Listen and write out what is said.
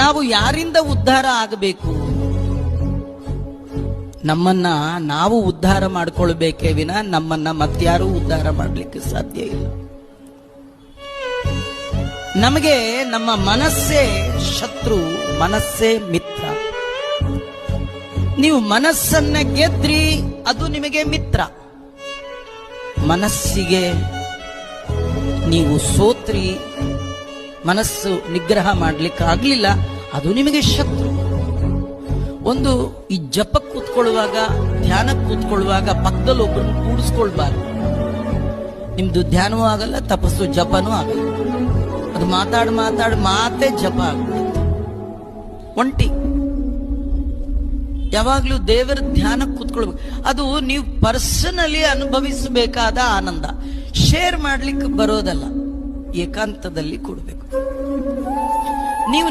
ನಾವು ಯಾರಿಂದ ಉದ್ಧಾರ ಆಗಬೇಕು? ನಮ್ಮನ್ನ ನಾವು ಉದ್ಧಾರ ಮಾಡ್ಕೊಳ್ಬೇಕೇ ವಿನ ನಮ್ಮನ್ನ ಮತ್ಯಾರೂ ಉದ್ಧಾರ ಮಾಡಲಿಕ್ಕೆ ಸಾಧ್ಯ ಇಲ್ಲ. ನಮಗೆ ನಮ್ಮ ಮನಸ್ಸೇ ಶತ್ರು, ಮನಸ್ಸೇ ಮಿತ್ರ. ನೀವು ಮನಸ್ಸನ್ನ ಗೆದ್ರಿ, ಅದು ನಿಮಗೆ ಮಿತ್ರ. ಮನಸ್ಸಿಗೆ ನೀವು ಸೋತ್ರಿ, ಮನಸ್ಸು ನಿಗ್ರಹ ಮಾಡ್ಲಿಕ್ಕೆ ಆಗ್ಲಿಲ್ಲ, ಅದು ನಿಮಗೆ ಶತ್ರು. ಒಂದು ಈ ಜಪಕ್ಕೆ ಕೂತ್ಕೊಳ್ಳುವಾಗ, ಧ್ಯಾನಕ್ಕೆ ಕೂತ್ಕೊಳ್ಳುವಾಗ ಪಕ್ಕದಲ್ಲಿ ಒಬ್ಬರನ್ನು ಕೂಡಿಸ್ಕೊಳ್ಬಾರ್ದು. ನಿಮ್ದು ಧ್ಯಾನವೂ ಆಗಲ್ಲ, ತಪಸ್ಸು ಜಪನೂ ಆಗಲ್ಲ. ಅದು ಮಾತೇ ಜಪ ಆಗ್ಬಿಡುತ್ತೆ. ಒಂಟಿ ಯಾವಾಗ್ಲೂ ದೇವರ ಧ್ಯಾನಕ್ಕೆ ಕೂತ್ಕೊಳ್ಬೇಕು. ಅದು ನೀವು ಪರ್ಸನಲಿ ಅನುಭವಿಸಬೇಕಾದ ಆನಂದ, ಶೇರ್ ಮಾಡ್ಲಿಕ್ಕೆ ಬರೋದಲ್ಲ. ಏಕಾಂತದಲ್ಲಿ ಕೊಡ್ಬೇಕು. ನೀವು